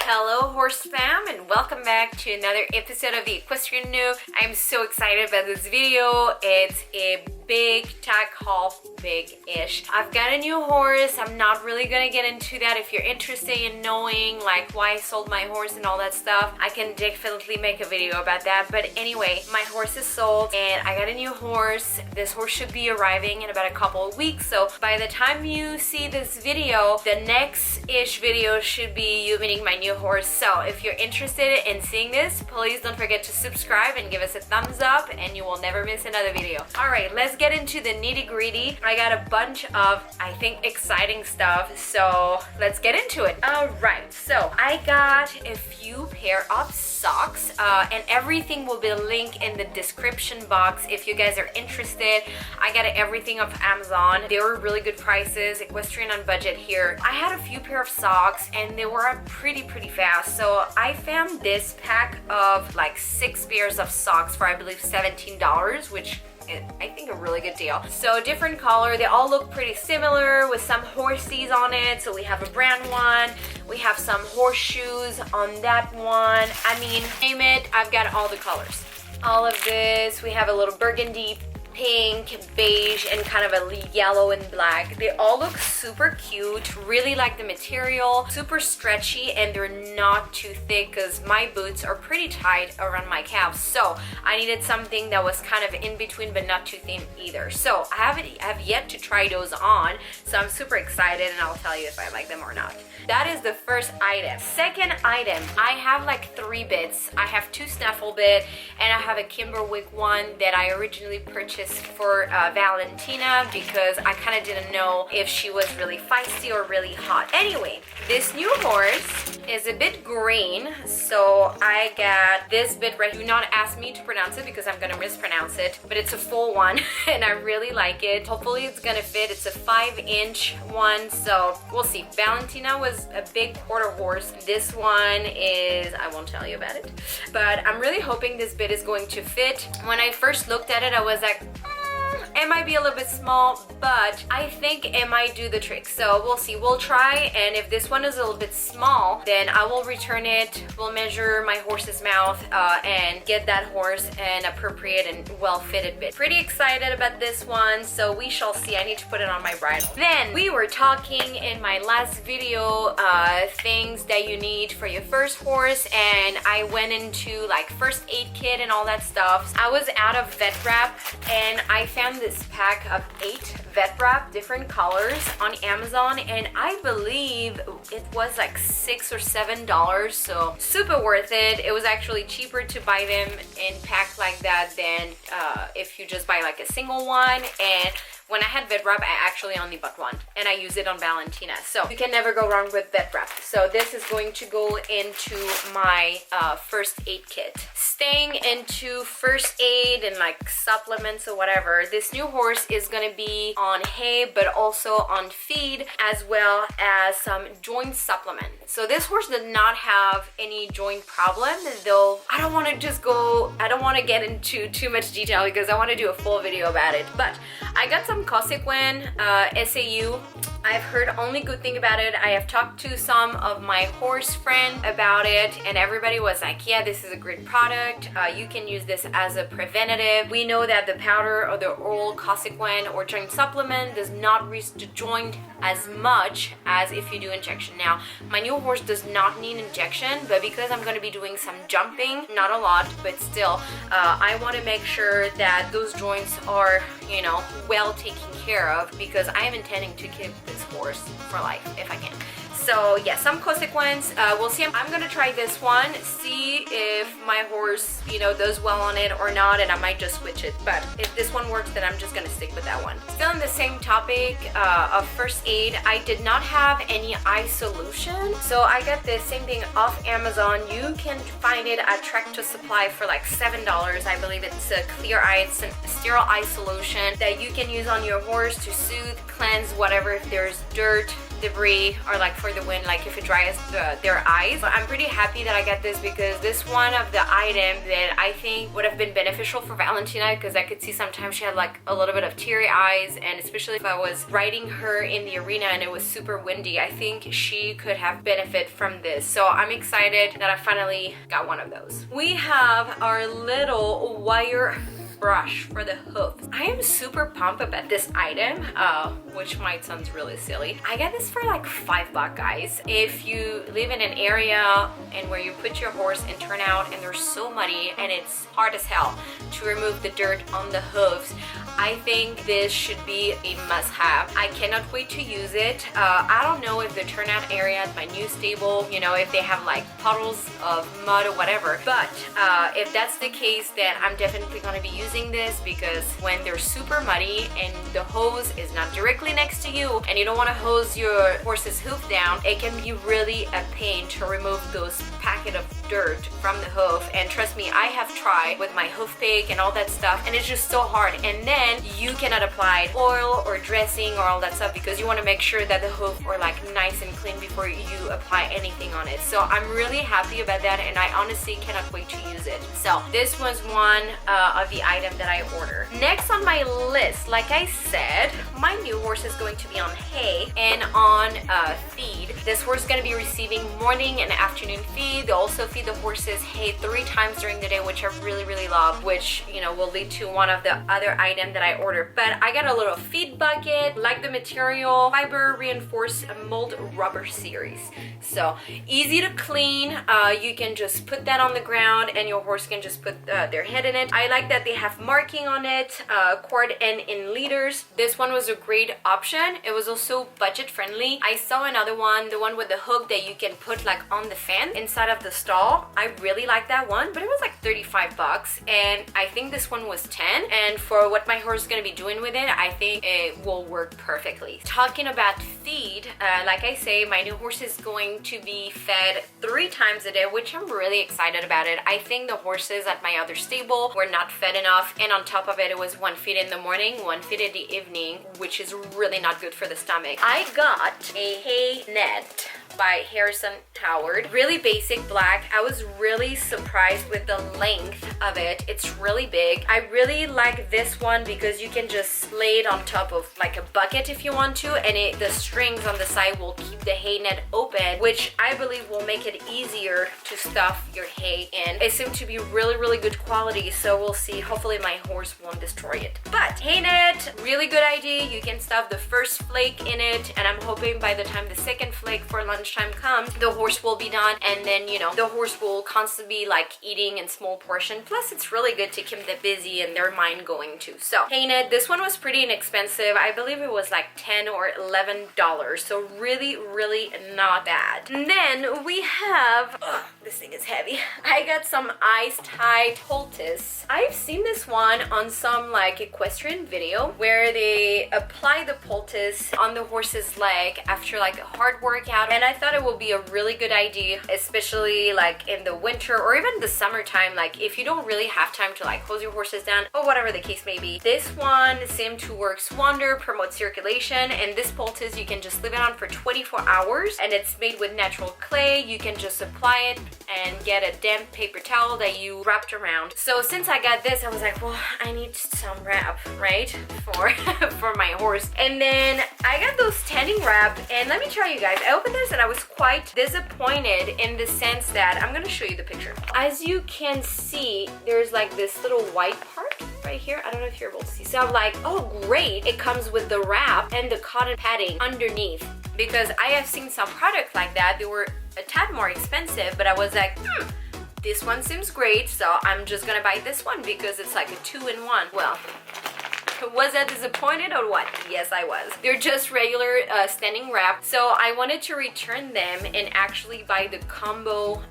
Hello horse fam, and welcome back to another episode of the Equestrian New. I'm so excited about this video. It's a big tack haul, big-ish. I've got a new horse. I'm not really gonna get into that. If you're interested in knowing like why I sold my horse and all that stuff, I can definitely make a video about that. But anyway, my horse is sold and I got a new horse. This horse should be arriving in about a couple of weeks, so by the time you see this video, the next-ish video should be you meeting my new horse. So if you're interested in seeing this, please don't forget to subscribe and give us a thumbs up and you will never miss another video. All right, let's get into the nitty-gritty. I got a bunch of, I think, exciting stuff, so let's get into it. All right, so I got a few pair of socks and everything will be linked in the description box if you guys are interested. I got everything off Amazon. They were really good prices, equestrian on budget here. I had a few pair of socks and they were pretty fast, so I found this pack of like 6 pairs of socks for I believe $17, which I think a really good deal. So different color, they all look pretty similar with some horsies on it. So we have a brown one, we have some horseshoes on that one. I mean, name it, I've got all the colors. All of this, we have a little burgundy, pink, beige, and kind of a yellow and black. They all look super cute. Really like the material, super stretchy, and they're not too thick because my boots are pretty tight around my calves. So I needed something that was kind of in between but not too thin either. So I have yet to try those on, so I'm super excited and I'll tell you if I like them or not. That is the first item. Second item, I have like 3 bits. I have 2 snaffle bit and I have a Kimberwick one that I originally purchased for Valentina because I kind of didn't know if she was really feisty or really hot. Anyway, this new horse is a bit green, so I got this bit right. Do not ask me to pronounce it because I'm gonna mispronounce it, but it's a full one and I really like it. Hopefully it's gonna fit. It's a 5-inch one, so we'll see. Valentina was a big quarter horse. This one is, I won't tell you about it, but I'm really hoping this bit is going to fit. When I first looked at it, I was like, it might be a little bit small, but I think it might do the trick. So we'll see. We'll try, and if this one is a little bit small, then I will return it. We'll measure my horse's mouth and get that horse an appropriate and well-fitted bit. Pretty excited about this one, so we shall see. I need to put it on my bridle. Then we were talking in my last video things that you need for your first horse, and I went into like first aid kit and all that stuff. I was out of vet wrap and I found this pack of 8 vet wrap, different colors on Amazon, and I believe it was like $6 or $7, so super worth it. It was actually cheaper to buy them in packs like that than if you just buy like a single one. And when I had vet wrap, I actually only bought one and I use it on Valentina, so you can never go wrong with vet wrap. So this is going to go into my first aid kit. Staying into first aid and like supplements or whatever, this new horse is going to be on hay but also on feed, as well as some joint supplement. So this horse did not have any joint problem, though I don't want to get into too much detail because I want to do a full video about it. But I got some Consequent SAU. I've heard only good thing about it. I have talked to some of my horse friends about it and everybody was like, yeah, this is a great product. You can use this as a preventative. We know that the powder or the oral Consequent or joint supplement does not reach the joint as much as if you do injection. Now, my new horse does not need injection, but because I'm going to be doing some jumping, not a lot, but still, I want to make sure that those joints are, you know, well taken care of because I am intending to keep this horse for life if I can. So yeah, some Consequence. We'll see. I'm gonna try this one, see if my horse, you know, does well on it or not, and I might just switch it. But if this one works, then I'm just gonna stick with that one. Still in the same topic of first aid, I did not have any eye solution, so I got the same thing off Amazon. You can find it at Tractor Supply for like $7. I believe it's a clear eye, it's a sterile eye solution that you can use on your horse to soothe, cleanse, whatever. If there's dirt, debris or like for the wind, like if it dries their eyes. But I'm pretty happy that I got this because this one of the items that I think would have been beneficial for Valentina, because I could see sometimes she had like a little bit of teary eyes, and especially if I was riding her in the arena and it was super windy, I think she could have benefit from this. So I'm excited that I finally got one of those. We have our little wire brush for the hooves. I am super pumped about this item, which might sound really silly. I got this for like $5, guys. If you live in an area and where you put your horse and turn out and they're so muddy and it's hard as hell to remove the dirt on the hooves, I think this should be a must-have. I cannot wait to use it. I don't know if the turnout area at my new stable, you know, if they have like puddles of mud or whatever, but if that's the case, then I'm definitely going to be using this, because when they're super muddy and the hose is not directly next to you and you don't want to hose your horse's hoof down, it can be really a pain to remove those packet of dirt from the hoof. And trust me, I have tried with my hoof pick and all that stuff, and it's just so hard. And then you cannot apply oil or dressing or all that stuff because you want to make sure that the hoof are like nice and clean before you apply anything on it. So I'm really happy about that, and I honestly cannot wait to use it. So this was one of the items that I ordered. Next on my list, like I said, my new horse is going to be on hay and on feed. This horse is going to be receiving morning and afternoon feed. They also feed the horses hay 3 times during the day, which I really love, which, you know, will lead to one of the other items that I ordered. But I got a little feed bucket, like the material, fiber reinforced mold rubber series. So easy to clean. You can just put that on the ground and your horse can just put their head in it. I like that they have marking on it, quart and in liters. This one was a great option. It was also budget friendly. I saw another one, the one with the hook that you can put like on the fan inside of the stall. I really like that one, but it was like $35, and I think this one was 10. And for what my horse is going to be doing with it, I think it will work perfectly. Talking about feed, like I say, my new horse is going to be fed 3 times a day, which I'm really excited about it. I think the horses at my other stable were not fed enough, and on top of it, it was 1 feed in the morning, 1 feed in the evening, which is really not good for the stomach. I got a hay net by Harrison Howard, really basic black. I was really surprised with the length of it. It's really big. I really like this one because you can just lay it on top of like a bucket if you want to, and the strings on the side will keep the hay net open, which I believe will make it easier to stuff your hay in. It seemed to be really good quality, so we'll see. Hopefully my horse won't destroy it. But hay net, really good idea. You can stuff the first flake in it, and I'm hoping by the time the second flake for lunchtime comes, the horse will be done, and then, you know, the horse will constantly be like eating in small portion. Plus it's really good to keep them busy and their mind going too. So hay net, this one was pretty inexpensive. I believe it was like $10 or $11, so really not bad. And then we have, this thing is heavy. I got some ice tie poultice. I've seen this one on some like equestrian video where they apply the poultice on the horse's leg after like a hard workout, and I thought it would be a really good idea, especially like in the winter or even the summertime, like if you don't really have time to like hose your horses down or whatever the case may be. This one seemed to work wonder, promote circulation, and this poultice you can just leave it on for 24 hours, and it's made with natural clay. You can just apply it and get a damp paper towel that you wrapped around. So since I got this, I was like, well, I need some wrap, right, for my horse. And then I got those tanning wrap, and let me tell you guys, I opened this and I was quite disappointed in the sense that, I'm gonna show you the picture. As you can see, there's like this little white part right here. I don't know if you're able to see. So I'm like, oh great, it comes with the wrap and the cotton padding underneath, because I have seen some products like that. They were a tad more expensive, but I was like, this one seems great, so I'm just gonna buy this one because it's like a 2-in-1. Well, was I disappointed or what? Yes, I was. They're just regular standing wrap. So I wanted to return them and actually buy the combo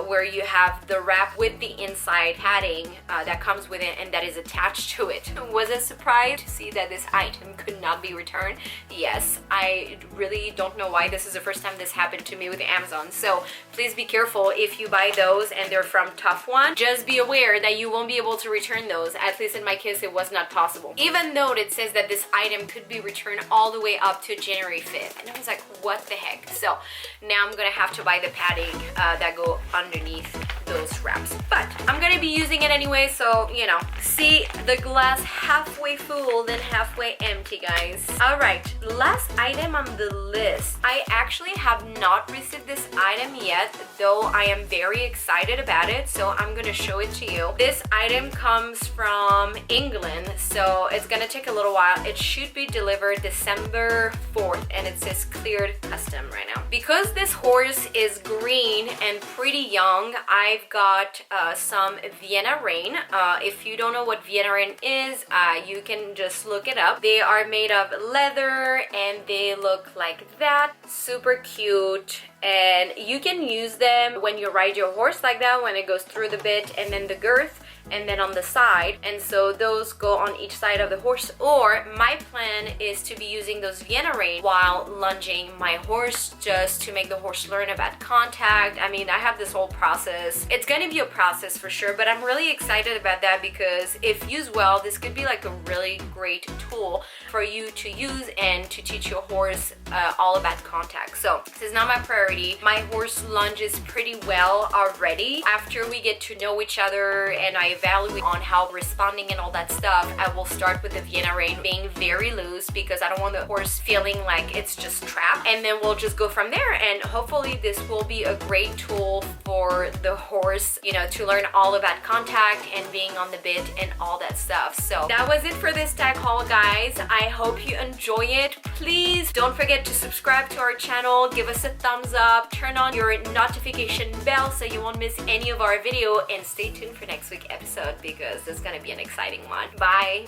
where you have the wrap with the inside padding that comes with it and that is attached to it. Was I surprised to see that this item could not be returned? Yes, I really don't know why. This is the first time this happened to me with Amazon. So please be careful if you buy those and they're from Tough One. Just be aware that you won't be able to return those. At least in my case, it was not possible. Even a note, it says that this item could be returned all the way up to January 5th. And I was like, what the heck? So now I'm gonna have to buy the padding that go underneath those wraps. But I'm gonna be using it anyway, so you know, see the glass halfway full than halfway empty, guys. All right, last item on the list. I actually have not received this item yet, though I am very excited about it, so I'm gonna show it to you. This item comes from England, so it's gonna take a little while. It should be delivered December 4th, and it says cleared custom right now. Because this horse is green and pretty young, I've got some Vienna Rain. If you don't know what Vienna Rain is, you can just look it up. They are made of leather and they look like that. Super cute. And you can use them when you ride your horse like that, when it goes through the bit and then the girth and then on the side, and so those go on each side of the horse. Or my plan is to be using those Vienna Rein while lunging my horse, just to make the horse learn about contact. I mean, I have this whole process. It's gonna be a process for sure, but I'm really excited about that because if used well, this could be like a really great tool for you to use and to teach your horse all about contact. So this is not my priority. My horse lunges pretty well already. After we get to know each other and I evaluate on how responding and all that stuff, I will start with the Vienna Rein being very loose because I don't want the horse feeling like it's just trapped, and then we'll just go from there. And hopefully this will be a great tool for the horse, you know, to learn all about contact and being on the bit and all that stuff. So that was it for this Tack haul, guys. I hope you enjoy it. Please don't forget to subscribe to our channel, give us a thumbs up, turn on your notification bell so you won't miss any of our video, and stay tuned for next week's episode because it's gonna be an exciting one. Bye!